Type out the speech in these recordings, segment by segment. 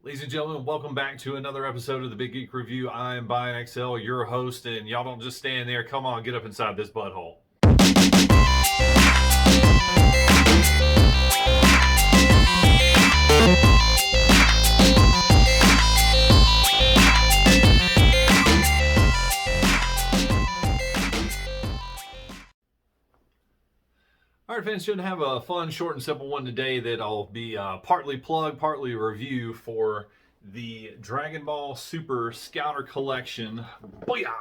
Ladies and gentlemen, welcome back to another episode of the Big Geek Review. I'm Brian XL, your host, and y'all don't just stand there. Come on, get up inside this butthole. All right, fans, should have a fun, short, and simple one today that I'll be partly plug, partly review for the Dragon Ball Super Scouter Collection. Booyah!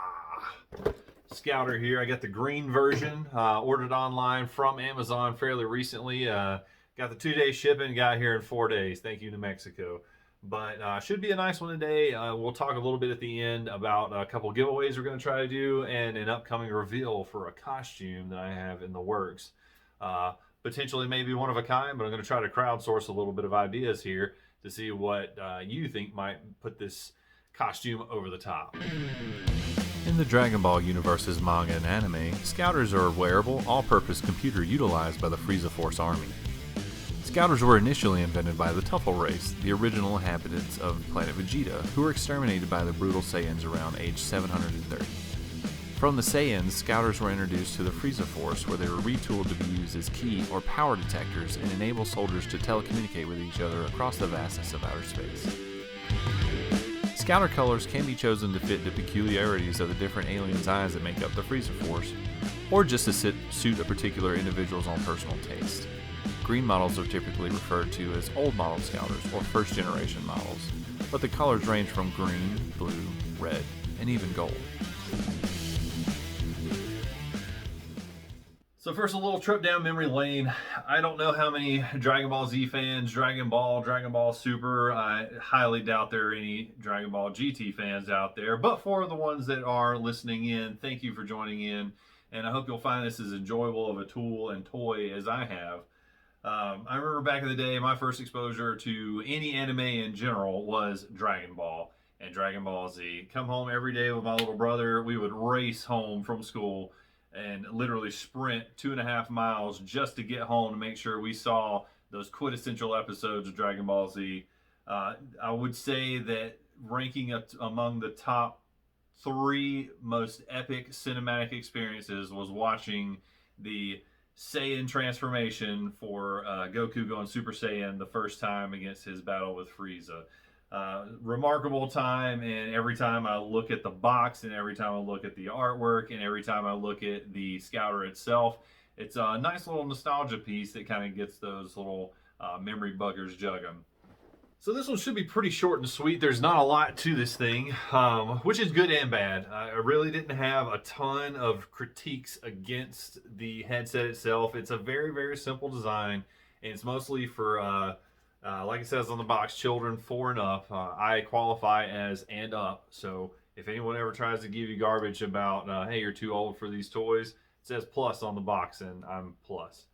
Scouter here. I got the green version, ordered online from Amazon fairly recently. Got the 2-day shipping, got here in 4 days. Thank you, New Mexico. But should be a nice one today. We'll talk a little bit at the end about a couple giveaways we're going to try to do and an upcoming reveal for a costume that I have in the works. Potentially maybe one of a kind, but I'm going to try to crowdsource a little bit of ideas here to see what you think might put this costume over the top. In the Dragon Ball universe's manga and anime, Scouters are a wearable, all-purpose computer utilized by the Frieza Force Army. Scouters were initially invented by the Tuffle race, the original inhabitants of planet Vegeta, who were exterminated by the brutal Saiyans around age 730. From the Saiyans, Scouters were introduced to the Frieza Force, where they were retooled to be used as key or power detectors and enable soldiers to telecommunicate with each other across the vastness of outer space. Scouter colors can be chosen to fit the peculiarities of the different aliens' eyes that make up the Frieza Force, or just to suit a particular individual's own personal taste. Green models are typically referred to as old model Scouters or first generation models, but the colors range from green, blue, red, and even gold. So first, a little trip down memory lane. I don't know how many Dragon Ball Z fans, Dragon Ball Super. I highly doubt there are any Dragon Ball GT fans out there. But for the ones that are listening in, thank you for joining in. And I hope you'll find this as enjoyable of a tool and toy as I have. I remember back in the day, my first exposure to any anime in general was Dragon Ball and Dragon Ball Z. Come home every day with my little brother. We would race home from school and literally sprint 2.5 miles just to get home to make sure we saw those quintessential episodes of Dragon Ball Z. I would say that ranking among the top 3 most epic cinematic experiences was watching the Saiyan transformation for Goku going Super Saiyan the first time against his battle with Frieza. Remarkable time, and every time I look at the box and every time I look at the artwork and every time I look at the Scouter itself, it's a nice little nostalgia piece that kind of gets those little memory buggers jugging. So this one should be pretty short and sweet. There's not a lot to this thing, which is good and bad. I really didn't have a ton of critiques against the headset itself. It's a very, very simple design, and it's mostly for like it says on the box, children 4 and up. I qualify as and up. So if anyone ever tries to give you garbage about, hey, you're too old for these toys, it says plus on the box, and I'm plus.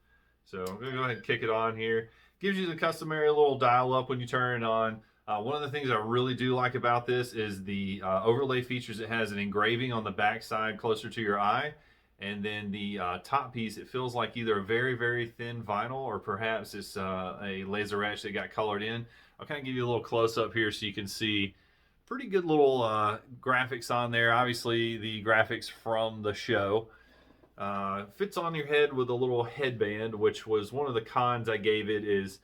So I'm going to go ahead and kick it on here. Gives you the customary little dial up when you turn it on. One of the things I really do like about this is the overlay features. It has an engraving on the back side closer to your eye. And then the top piece, it feels like either a very, very thin vinyl or perhaps it's a laser etch that got colored in. I'll kind of give you a little close up here so you can see pretty good little graphics on there. Obviously, the graphics from the show. Fits on your head with a little headband, which was one of the cons I gave it is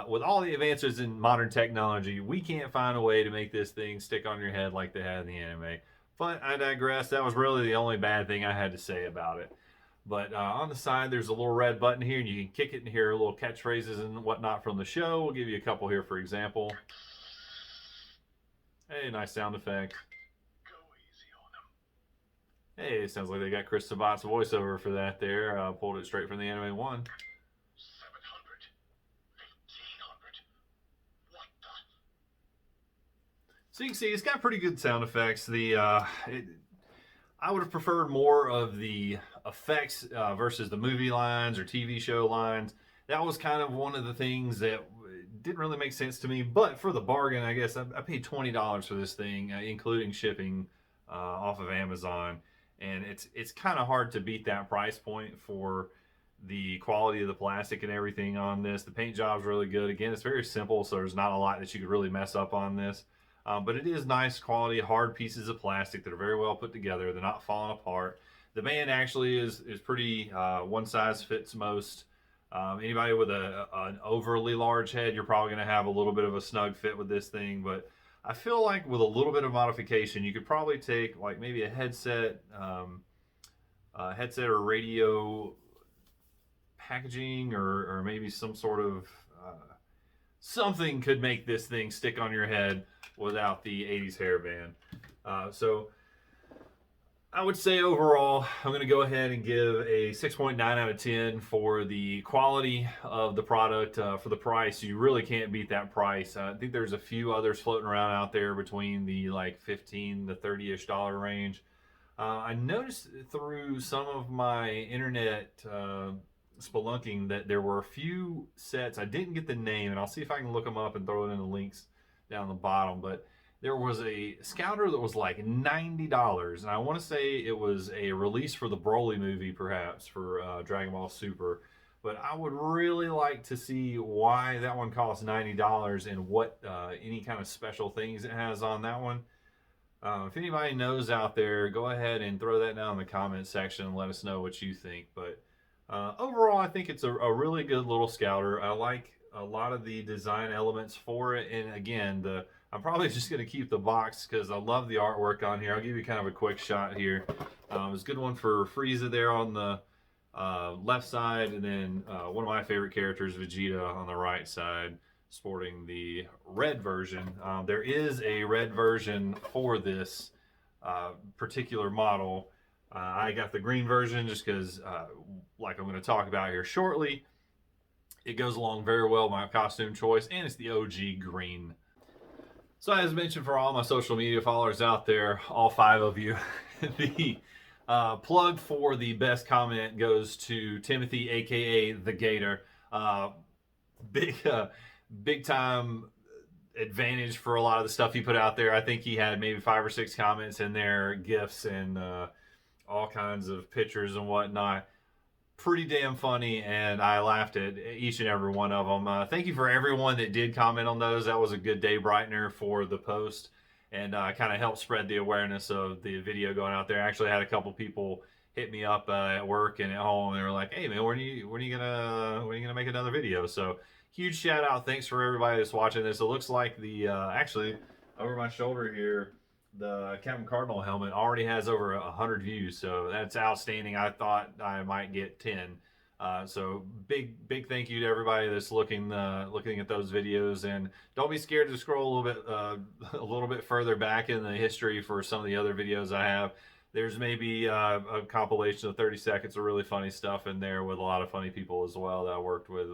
with all the advances in modern technology, we can't find a way to make this thing stick on your head like they had in the anime. But I digress. That was really the only bad thing I had to say about it. But on the side, there's a little red button here, and you can kick it and hear little catchphrases and whatnot from the show. We'll give you a couple here, for example. Hey, nice sound effect. Hey, it sounds like they got Chris Sabat's voiceover for that there. Pulled it straight from the anime 1. So you can see it's got pretty good sound effects. I would have preferred more of the effects versus the movie lines or TV show lines. That was kind of one of the things that didn't really make sense to me. But for the bargain, I guess I paid $20 for this thing, including shipping off of Amazon. And it's kind of hard to beat that price point for the quality of the plastic and everything on this. The paint job is really good. Again, it's very simple, so there's not a lot that you could really mess up on this. But it is nice quality, hard pieces of plastic that are very well put together. They're not falling apart. The band actually is pretty one size fits most. Anybody with an overly large head, you're probably going to have a little bit of a snug fit with this thing. But I feel like with a little bit of modification, you could probably take like maybe a headset or radio packaging, or maybe some sort of something could make this thing stick on your head without the 80s hairband. So I would say overall, I'm going to go ahead and give a 6.9 out of 10 for the quality of the product. For the price, you really can't beat that price. I think there's a few others floating around out there between the like $15 to $30-ish range. I noticed through some of my internet spelunking that there were a few sets. I didn't get the name, and I'll see if I can look them up and throw it in the links down the bottom. But there was a Scouter that was like $90, and I want to say it was a release for the Broly movie, perhaps, for Dragon Ball Super. But I would really like to see why that one costs $90 and what any kind of special things it has on that one. If anybody knows out there, go ahead and throw that down in the comment section and let us know what you think. But overall, I think it's a really good little Scouter. I like a lot of the design elements for it. And again, I'm probably just going to keep the box because I love the artwork on here. I'll give you kind of a quick shot here. It's a good one for Frieza there on the left side. And then one of my favorite characters, Vegeta, on the right side, sporting the red version. There is a red version for this particular model. I got the green version just because, like I'm going to talk about here shortly, it goes along very well with my costume choice, and it's the OG green. So as mentioned, for all my social media followers out there, all 5 of you, the plug for the best comment goes to Timothy, aka the Gator. Big time advantage for a lot of the stuff he put out there. I think he had maybe 5 or 6 comments in there, GIFs and all kinds of pictures and whatnot. Pretty damn funny, and I laughed at each and every one of them. Thank you for everyone that did comment on those. That was a good day brightener for the post, and kind of helped spread the awareness of the video going out there. I actually had a couple people hit me up at work and at home, and they were like, "Hey man, when are you gonna make another video?" So huge shout out, thanks for everybody that's watching this. It looks like the actually over my shoulder here, the Captain Cardinal helmet already has over 100 views, so that's outstanding. I thought I might get 10. So big thank you to everybody that's looking at those videos, and don't be scared to scroll a little bit further back in the history for some of the other videos I have. There's maybe a compilation of 30 seconds of really funny stuff in there with a lot of funny people as well that I worked with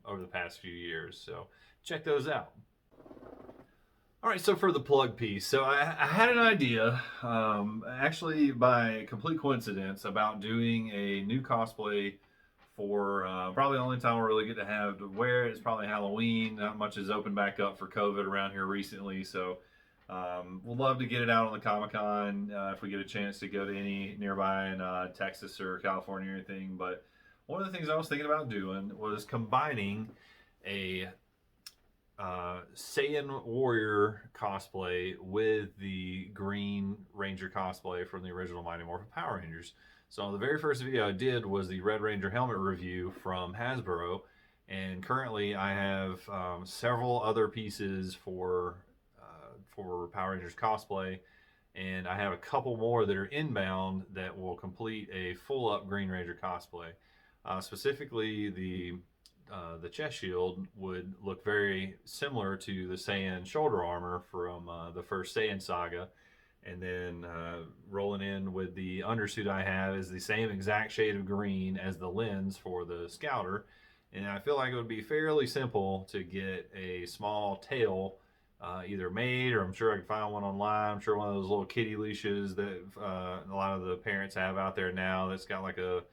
over the past few years. So check those out. All right, so for the plug piece, so I had an idea, actually by complete coincidence, about doing a new cosplay for probably the only time we'll really get to have to wear it. It's probably Halloween. Not much has opened back up for COVID around here recently, so we'll love to get it out on the Comic-Con if we get a chance to go to any nearby in Texas or California or anything. But one of the things I was thinking about doing was combining a Saiyan Warrior cosplay with the Green Ranger cosplay from the original Mighty Morphin Power Rangers. So the very first video I did was the Red Ranger helmet review from Hasbro, and currently I have several other pieces for Power Rangers cosplay, and I have a couple more that are inbound that will complete a full up Green Ranger cosplay. Specifically, the chest shield would look very similar to the Saiyan shoulder armor from the first Saiyan saga, and then rolling in with the undersuit I have is the same exact shade of green as the lens for the Scouter, and I feel like it would be fairly simple to get a small tail either made, or I'm sure I can find one online. I'm sure one of those little kitty leashes that a lot of the parents have out there now that's got like a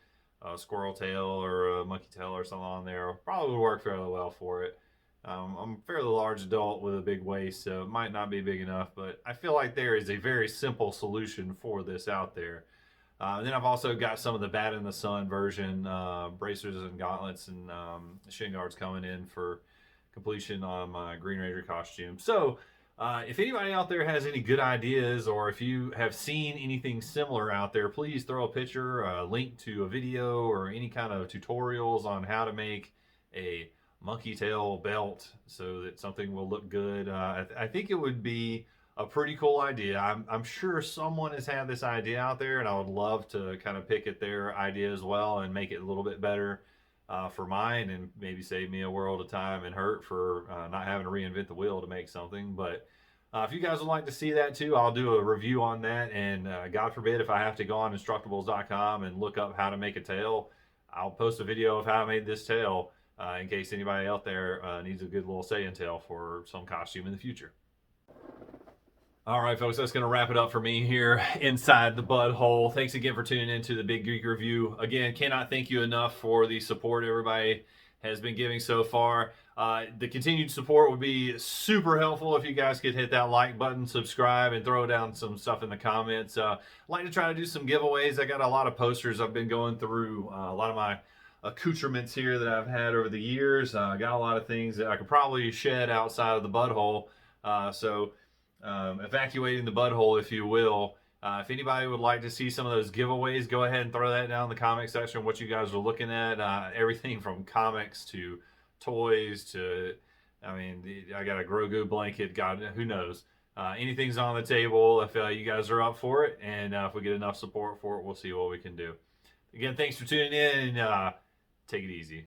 squirrel tail or a monkey tail or something on there probably would work fairly well for it. I'm a fairly large adult with a big waist, so it might not be big enough, but I feel like there is a very simple solution for this out there. And then I've also got some of the Bat in the Sun version, bracers and gauntlets and shin guards coming in for completion on my Green Ranger costume. So if anybody out there has any good ideas, or if you have seen anything similar out there, please throw a picture, a link to a video, or any kind of tutorials on how to make a monkey tail belt so that something will look good. I think it would be a pretty cool idea. I'm sure someone has had this idea out there, and I would love to kind of pick at their idea as well and make it a little bit better for mine, and maybe save me a world of time and hurt for not having to reinvent the wheel to make something. But if you guys would like to see that too, I'll do a review on that. And God forbid if I have to go on Instructables.com and look up how to make a tail, I'll post a video of how I made this tail in case anybody out there needs a good little Saiyan tail for some costume in the future. All right, folks, that's going to wrap it up for me here inside the butthole. Thanks again for tuning in to the Big Geek Review. Again, cannot thank you enough for the support everybody has been giving so far. The continued support would be super helpful if you guys could hit that like button, subscribe, and throw down some stuff in the comments. I'd like to try to do some giveaways. I got a lot of posters I've been going through, a lot of my accoutrements here that I've had over the years. I got a lot of things that I could probably shed outside of the butthole. Evacuating the butthole, if you will. If anybody would like to see some of those giveaways, go ahead and throw that down in the comment section, what you guys are looking at. Everything from comics to toys to, I mean, I got a Grogu blanket, God, who knows. Anything's on the table if you guys are up for it, and if we get enough support for it, we'll see what we can do. Again, thanks for tuning in, and take it easy.